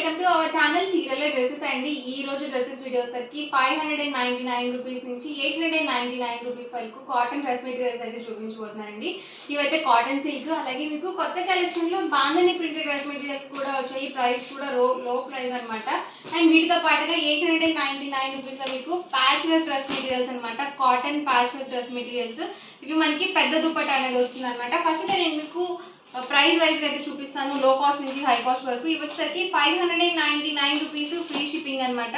Welcome to our channel చీరల dresses అండి. ఈ రోజు డ్రెస్సెస్ వీడియో సరికి 599 రూపీస్ నుంచి 899 రూపీస్ వరకు కాటన్ డ్రెస్ మెటీరియల్స్ అయితే చూపించబోతున్నానండి. ఇవైతే కాటన్ సిల్క్, అలాగే మీకు కొత్త కలెక్షన్ లో బాంధని ప్రింటెడ్ డ్రెస్ మెటీరియల్స్ కూడా వచ్చాయి. ప్రైస్ కూడా లో ప్రైస్ అనమాట. అండ్ వీటితో పాటుగా 899 రూపీస్ లో మీకు ప్యాచ్ వర్క్ డ్రెస్ మెటీరియల్స్ అనమాట. Cotton patch work dress materials ఇవి మనకి పెద్ద దుపట్టా అనేది వస్తుంది అనమాట. ఫస్ట్ నేను మీకు ప్రైస్ వైజ్ అయితే చూపిస్తాను, లో కాస్ట్ నుంచి హై కాస్ట్ వరకు. ఇవి వచ్చేసరికి 599 రూపీస్, ఫ్రీ షిప్పింగ్ అనమాట.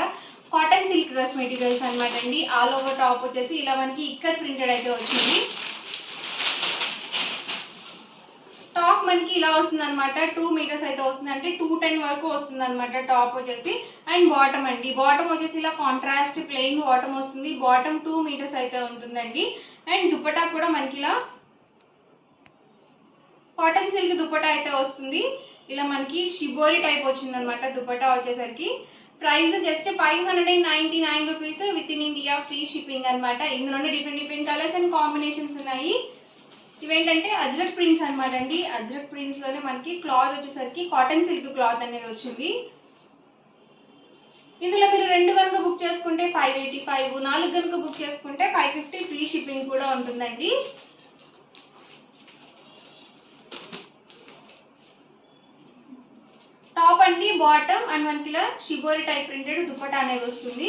కాటన్ సిల్క్ డ్రెస్ మెటీరియల్స్ అనమాట అండి. ఆల్ ఓవర్ టాప్ వచ్చేసి ఇలా మనకి ఇక్కత్ ప్రింటెడ్ అయితే వచ్చింది. టాప్ మనకి ఇలా వస్తుంది అనమాట. 2 మీటర్స్ అయితే వస్తుంది, అంటే 210 వరకు వస్తుంది అనమాట టాప్ వచ్చేసి. అండ్ బాటమ్ అండి, బాటమ్ వచ్చేసి ఇలా కాంట్రాస్ట్ ప్లెయిన్ బాటమ్ వస్తుంది. బాటమ్ 2 మీటర్స్ అయితే ఉంటుందండి. అండ్ దుపట్టా కూడా మనకి ఇలా కాటన్ సిల్క్ దుపట్టా అయితే వస్తుంది. ఇలా మనకి షిబోరి టైప్ వచ్చింది అనమాట దుపట్టా వచ్చేసరికి. Price just 599 rupees, with in India free shipping అనమాట. ఇందులోనే డిఫరెంట్ కలర్స్ అండ్ కాంబినేషన్స్ ఉన్నాయి. ఇవేంటంటే అజ్రక్ ప్రింట్స్ అనమాట అండి. అజ్రక్ ప్రింట్స్ లోనే మనకి క్లాత్ వచ్చేసరికి కాటన్ సిల్క్ క్లాత్ అనేది వచ్చింది. ఇందులో మీరు 2 కనుక బుక్ చేసుకుంటే 585, 4 కనుక బుక్ చేసుకుంటే 550 ఫ్రీ షిప్పింగ్ కూడా ఉంటుందండి. టాప్ అండి, బాటమ్ అండ్ మనకి ఇలా షిబోరి టైప్ ప్రింటెడ్ దుపట్టా అనేది వస్తుంది.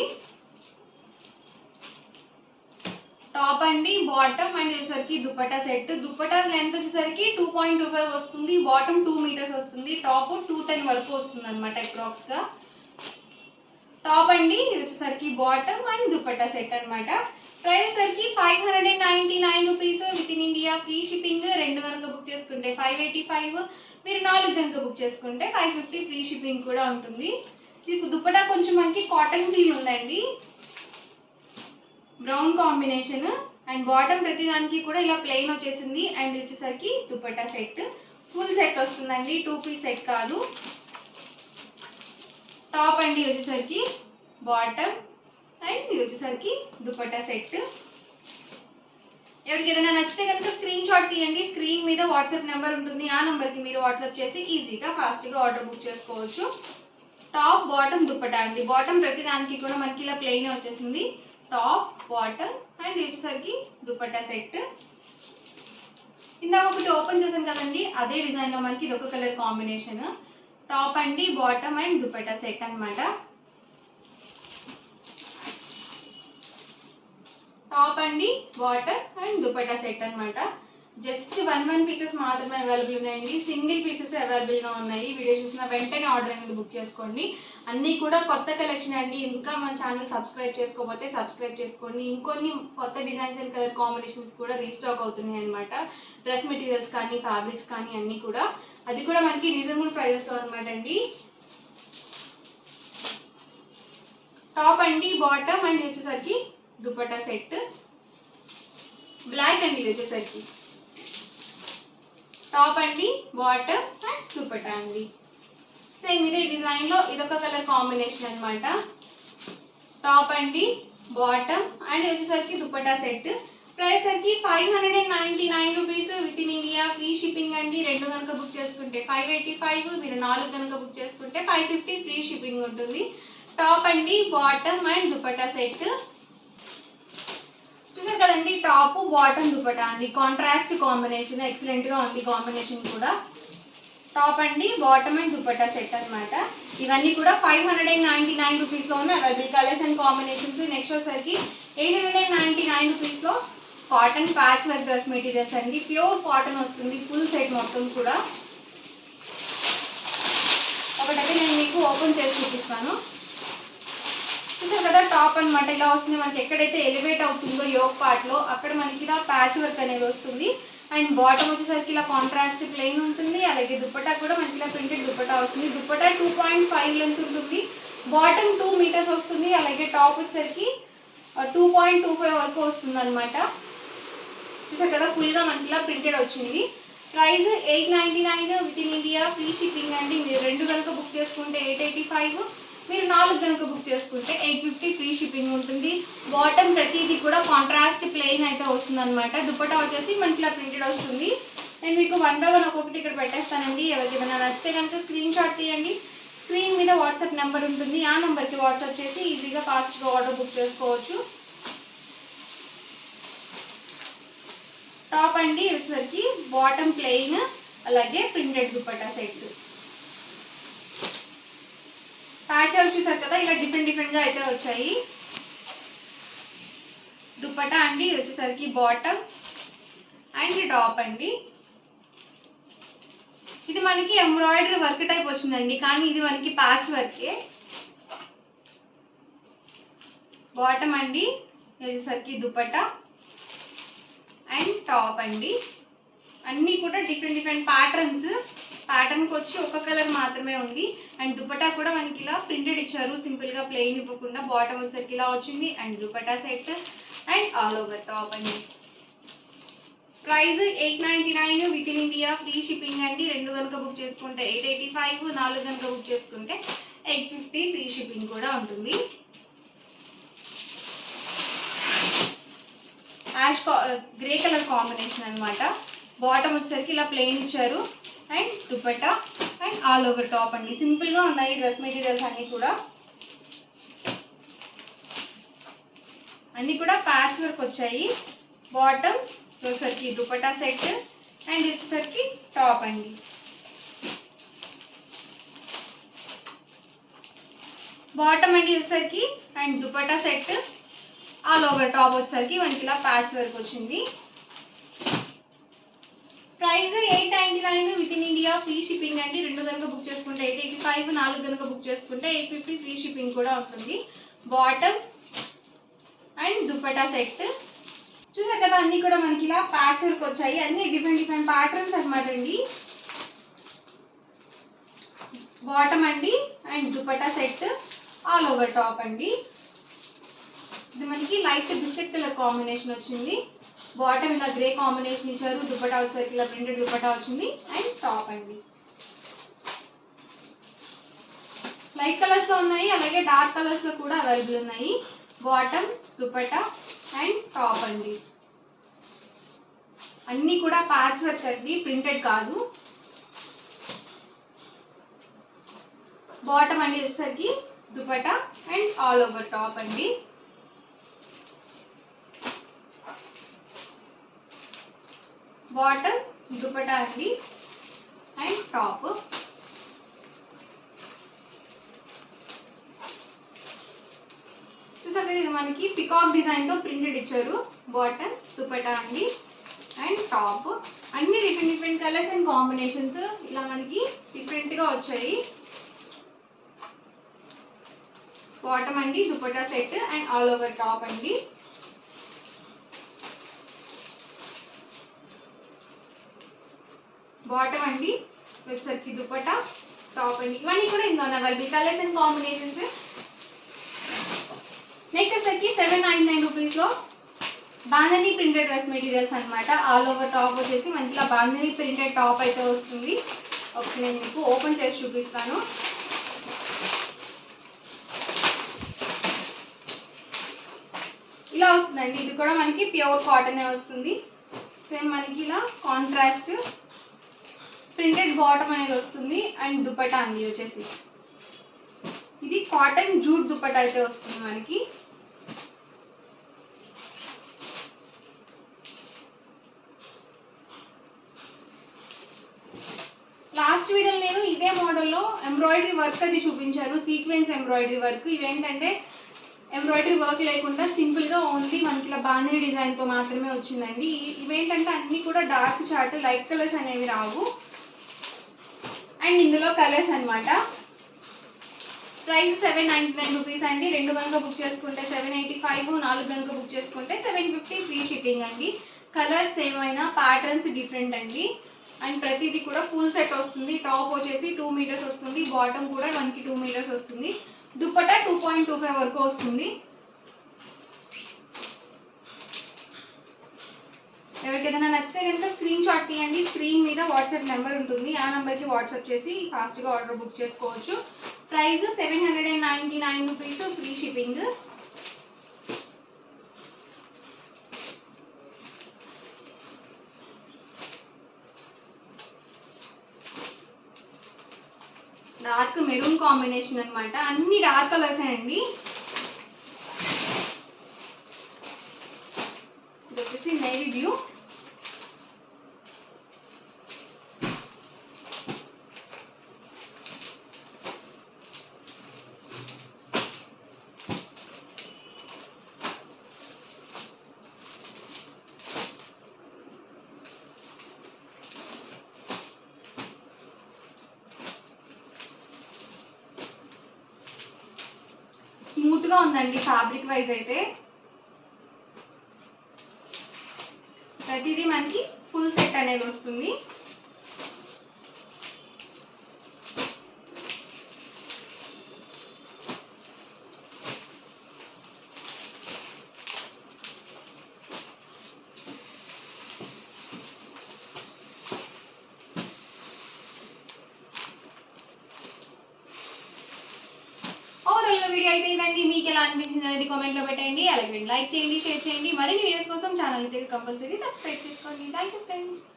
టాప్ అండి, బాటమ్ అండ్ వచ్చేసరికి దుపట్టా సెట్. దుపట్టా లెంత్ వచ్చేసరికి 2.25 వస్తుంది. బాటమ్ 2 మీటర్స్ వస్తుంది. టాప్ 210 వరకు వస్తుంది అనమాట అప్రాక్స్ గా. టాప్ అండి, ఇది వచ్చేసరికి బాటమ్ అండ్ దుపట్టా సెట్ అనమాట. ప్రైస్ సరికి 599 rupees, with in India free shipping. 2 కనుక బుక్ చేసుకుంటే 585, మీరు 4 కనుక బుక్ చేసుకుంటే 550 ఫ్రీ షిప్పింగ్ కూడా ఉంటుంది. ఇది దుపట్టా కొంచెం మనకి కాటన్ ఫీల్ ఉందండి, బ్రౌన్ కాంబినేషన్. అండ్ బాటమ్ ప్రతి దానికి కూడా ఇలా ప్లెయిన్ వచ్చేసింది. అండ్ వచ్చేసరికి దుపట్టా సెట్ ఫుల్ సెట్ వస్తుందండి, 2 పీస్ సెట్ కాదు. టాప్ అండి వచ్చేసరికి బాటమ్ అండ్ ఇది వచ్చేసరికి దుపట్టా సెట్. ఎవరికి ఏదైనా నచ్చితే కనుక స్క్రీన్ షాట్ తీయండి. స్క్రీన్ మీద వాట్సాప్ నెంబర్ ఉంటుంది, ఆ నెంబర్కి మీరు వాట్సాప్ చేసి ఈజీగా ఫాస్ట్గా ఆర్డర్ బుక్ చేసుకోవచ్చు. టాప్ బాటమ్ దుపట్టా అండి. బాటమ్ ప్రతి దానికి కూడా మనకి ఇలా ప్లెయిన్ వచ్చేసింది. టాప్ బాటమ్ అండ్ వచ్చేసరికి దుపట్టా సెట్. ఇందాక ఒకటి ఓపెన్ చేసాం కదండి, అదే డిజైన్లో మనకి ఇది ఒక కలర్ కాంబినేషన్. టాప్ అండి, బాటమ్ అండ్ దుపట్టా సెట్ అనమాట. టాప్ అండి, బాటమ్ అండ్ దుపట్టా సెట్ అనమాట. జస్ట్ 1 పీసెస్ మాత్రమే అవైలబుల్ ఉన్నాయండి. సింగిల్ పీసెస్ అవైలబుల్గా ఉన్నాయి. వీడియో చూసిన వెంటనే ఆర్డర్ అనేది బుక్ చేసుకోండి. అన్నీ కూడా కొత్త కలెక్షన్ అండి. ఇంకా మన ఛానల్ సబ్స్క్రైబ్ చేసుకోకపోతే సబ్స్క్రైబ్ చేసుకోండి. ఇంకొన్ని కొత్త డిజైన్స్ అండ్ కలర్ కాంబినేషన్స్ కూడా రీస్టాక్ అవుతున్నాయి అనమాట. డ్రెస్ మెటీరియల్స్ కానీ, ఫ్యాబ్రిక్స్ కానీ అన్నీ కూడా, అది కూడా మనకి రీజనబుల్ ప్రైజెస్లో అనమాట అండి. టాప్ అండి, బాటమ్ అండ్ వచ్చేసరికి దుపట్టా సెట్. బ్లాక్ అండి ఇది వచ్చేసరికి. టాప్ అండి, బాటమ్ అండ్ దుపట్టా అండి. సేమ్ ఇదే డిజైన్లో ఇదొక కలర్ కాంబినేషన్ అనమాట. టాప్ అండి, బాటమ్ అండ్ వచ్చేసరికి దుపట్టా సెట్. ప్రైస్ సరికి 599 rupees, with in India free shipping అండి. 2 కనుక బుక్ చేసుకుంటే 585, మీరు 4 కనుక బుక్ చేసుకుంటే 550 ఫ్రీ షిప్పింగ్ ఉంటుంది. టాప్ అండి, బాటమ్ అండ్ దుపట్టా సెట్. చూసారు కదండి, టాప్ బాటమ్ దుపట్టా అండి. కాంట్రాస్ట్ కాంబినేషన్ ఎక్సలెంట్ గా ఉంది కాంబినేషన్ కూడా. టాప్ అండి, బాటమ్ అండ్ దుపట్టా సెట్ అనమాట. ఇవన్నీ కూడా 599 రూపీస్ లో ఉన్న available colours and combinations. Next వచ్చేసరికి 899 రూపీస్ లో cotton patch work dress materials అండి. ప్యూర్ కాటన్ వస్తుంది, ఫుల్ సెట్ మొత్తం కూడా. ఒకటైతే నేను మీకు ఓపెన్ చేసి చూపిస్తాను. చూసారు కదా, టాప్ అనమాట ఇలా వస్తుంది. మనకి ఎక్కడైతే ఎలివేట్ అవుతుందో యోక్ పార్ట్ లో అక్కడ మనకి ఇలా ప్యాచ్ వర్క్ అనేది వస్తుంది. అండ్ బాటమ్ వచ్చేసరికి ఇలా కాంట్రాస్ట్ ప్లెయిన్ ఉంటుంది. అలాగే దుపట్టా కూడా మనకి ఇలా ప్రింటెడ్ దుపట్టా వస్తుంది. దుపట్టా 2.5 లెంత్ ఉంటుంది. బాటమ్ 2 మీటర్స్ వస్తుంది. అలాగే టాప్ వచ్చేసరికి 2.25 వరకు వస్తుంది అనమాట. చూసారు కదా, ఫుల్గా మనకి ఇలా ప్రింటెడ్ వచ్చింది. Price 899, with in India free shipping అండి. మీరు 2 కనుక బుక్ చేసుకుంటే 885, మీరు 4 కనుక బుక్ చేసుకుంటే 850 ఫ్రీ షిప్పింగ్ ఉంటుంది. బాటమ్ ప్రతిదీ కూడా కాంట్రాస్ట్ ప్లెయిన్ అయితే వస్తుంది అనమాట. దుపట్టా వచ్చేసి మనకి ఇలా ప్రింటెడ్ వస్తుంది. నేను మీకు 1 by 1 ఒక్కొక్కటి ఇక్కడ పెట్టేస్తానండి. ఎవరికి ఏదైనా నచ్చితే కనుక స్క్రీన్ షాట్ తీయండి. స్క్రీన్ మీద వాట్సాప్ నెంబర్ ఉంటుంది, ఆ నెంబర్కి వాట్సాప్ చేసి ఈజీగా ఫాస్ట్గా ఆర్డర్ బుక్ చేసుకోవచ్చు. టాప్ అండి వచ్చేసరికి బాటమ్ ప్లెయిన్, అలాగే printed dupatta set. Patch work చూసారు కదా, ఇలా డిఫరెంట్గా అయితే వచ్చాయి. దుపట్టా అండి వచ్చేసరికి బాటమ్ అండ్ టాప్ అండి. ఇది మనకి ఎంబ్రాయిడరీ వర్క్ టైప్ వచ్చిందండి, కానీ ఇది మనకి ప్యాచ్ వర్కే. బాటమ్ అండి వచ్చేసరికి దుపట్టా అండ్ టాప్ అండి. అన్నీ కూడా డిఫరెంట్ ప్యాటర్న్కి వచ్చి ఒక కలర్ మాత్రమే ఉంది. అండ్ దుపట్టా కూడా మనకి ఇలా ప్రింటెడ్ ఇచ్చారు, సింపుల్గా ప్లెయిన్ ఇవ్వకుండా. బాటమ్ వచ్చేసరికి ఇలా వచ్చింది and dupatta set and all over top అండి. Price 899 with in India, free shipping అండి. 2 కనుక బుక్ చేసుకుంటే 885, 4 కనుక బుక్ చేసుకుంటే 850, ఫ్రీ షిప్పింగ్ కూడా ఉంటుంది. గ్రే కలర్ కాంబినేషన్ అనమాట. బాటమ్ వచ్చేసరికి ఇలా ప్లెయిన్ ఇచ్చారు and dupatta and all over top అండి. సింపుల్గా ఉన్నాయి డ్రెస్ మెటీరియల్స్ అన్నీ కూడా ప్యాచ్ వర్క్ వచ్చాయి. బాటమ్ వచ్చేసరికి దుపట్టా సెట్ అండ్ వచ్చేసరికి టాప్ అండి. బాటమ్ అండి వచ్చేసరికి and dupatta set, all over top వచ్చేసరికి మనకి ఇలా ప్యాచ్ వర్క్ వచ్చింది. Price 899 with in India, free shipping అండి. 2 కనుక బుక్ చేసుకుంటే 885, 4 కనుక బుక్ చేసుకుంటే 850, ఫ్రీ షిప్పింగ్ కూడా ఉంటుంది. బాటమ్ అండ్ దుపట్టా సెట్ చూసారు కదా, అన్నీ కూడా మనకి ఇలా ప్యాచ్ వర్క్ వచ్చాయి. అన్ని డిఫరెంట్ ప్యాటర్న్స్ అనమాట అండి. బాటమ్ అండి and dupatta set, all over top అండి. ఇది మనకి లైట్ బిస్కెట్ కలర్ కాంబినేషన్ వచ్చింది. బాటమ్ ఇలా గ్రే కాంబినేషన్ ఇచ్చారు, దుపట్టా వచ్చేసరికి ఇలా ప్రింటెడ్ దుపట్టా వచ్చింది అండ్ టాప్ అండి. లైట్ కలర్స్లో ఉన్నాయి, అలాగే డార్క్ కలర్స్లో కూడా అవైలబుల్ ఉన్నాయి. బాటమ్, దుపట్టా అండ్ టాప్ అండి. అన్నీ కూడా ప్యాచ్ వర్క్ అండి, ప్రింటెడ్ కాదు. బాటమ్ అండి వచ్చేసరికి dupatta and all over top అండి. బాటమ్, దుపట్టా అండి అండ్ టాప్. చూసారు ఇది మనకి పికాక్ డిజైన్తో ప్రింటెడ్ ఇచ్చారు. బాటమ్, దుపట్టా అండి అండ్ టాప్. అన్ని డిఫరెంట్ కలర్స్ అండ్ కాంబినేషన్స్ ఇలా మనకి డిఫరెంట్గా వచ్చాయి. బాటమ్ అండి dupatta set and all over top అండి. బాటమ్ అండి వచ్చేసరికి దుపట్టా, టాప్ అండి. ఇవన్నీ కూడా ఇందులో available colours and combinations. Next వచ్చేసరికి 799 రూపీస్లో బాంధనీ ప్రింటెడ్ డ్రెస్ మెటీరియల్స్ అనమాట. ఆల్ ఓవర్ టాప్ వచ్చేసి మనకి ఇలా బాంధనీ ప్రింటెడ్ టాప్ అయితే వస్తుంది. ఓకే, నేను మీకు ఓపెన్ చేసి చూపిస్తాను. ఇలా వస్తుందండి. ఇది కూడా మనకి ప్యూర్ కాటనే వస్తుంది. సేమ్ మనకి ఇలా కాంట్రాస్ట్ ప్రింటెడ్ బాటమ్ అనేది వస్తుంది అండ్ దుపట్టా అండి వచ్చేసి ఇది కాటన్ జూట్ దుపట్టా అయితే వస్తుంది మనకి. లాస్ట్ వీడియోలో నేను ఇదే మోడల్లో ఎంబ్రాయిడరీ వర్క్ అది చూపించాను, సీక్వెన్స్ ఎంబ్రాయిడరీ వర్క్. ఇవేంటంటే ఎంబ్రాయిడరీ వర్క్ లేకుండా సింపుల్గా ఓన్లీ మనకి ఇలా బాంధనీ డిజైన్తో మాత్రమే వచ్చిందండి. ఇవేంటంటే అన్నీ కూడా డార్క్ చార్ట్, లైట్ కలర్స్ అనేవి రావు. అండ్ ఇందులో కలర్స్ అనమాట. ప్రైస్ 799 రూపీస్ అండి. 2 కనుక బుక్ చేసుకుంటే 785, 4 కనుక బుక్ చేసుకుంటే 750, ఫ్రీ షిప్పింగ్ అండి. కలర్స్ ఏమైనా ప్యాటర్న్స్ డిఫరెంట్ అండి. అండ్ ప్రతిదీ కూడా ఫుల్ సెట్ వస్తుంది. టాప్ వచ్చేసి 2 మీటర్స్ వస్తుంది, బాటమ్ కూడా మనకి 2 మీటర్స్ వస్తుంది, దుపట్టా 2.25 వరకు వస్తుంది. ఎవరికి ఏదైనా నచ్చితే కనుక స్క్రీన్ షాట్ తీయండి. స్క్రీన్ మీద వాట్సాప్ నెంబర్ ఉంటుంది, ఆ నెంబర్కి వాట్సాప్ చేసి ఫాస్ట్గా ఆర్డర్ బుక్ చేసుకోవచ్చు. Price 799 rupees, free shipping. Dark maroon maroon combination అనమాట. అన్ని డార్క్ కలర్స్ అండి. ఇది వచ్చేసి నేవీ బ్లూ. స్మూత్గా ఉందండి ఫ్యాబ్రిక్ వైజ్ అయితే. ప్రతిదీ మనకి ఫుల్ సెట్ అనేది వస్తుంది. వీడియో అయితే ఇదండి. మీకు ఎలా అనిపించింది అనేది కామెంట్లో పెట్టండి. అలాగే లైక్ చేయండి, షేర్ చేయండి. మరిన్ని వీడియోస్ కోసం ఛానల్ అయితే కంపల్సరీ సబ్స్క్రైబ్ చేసుకోండి. Thank you friends.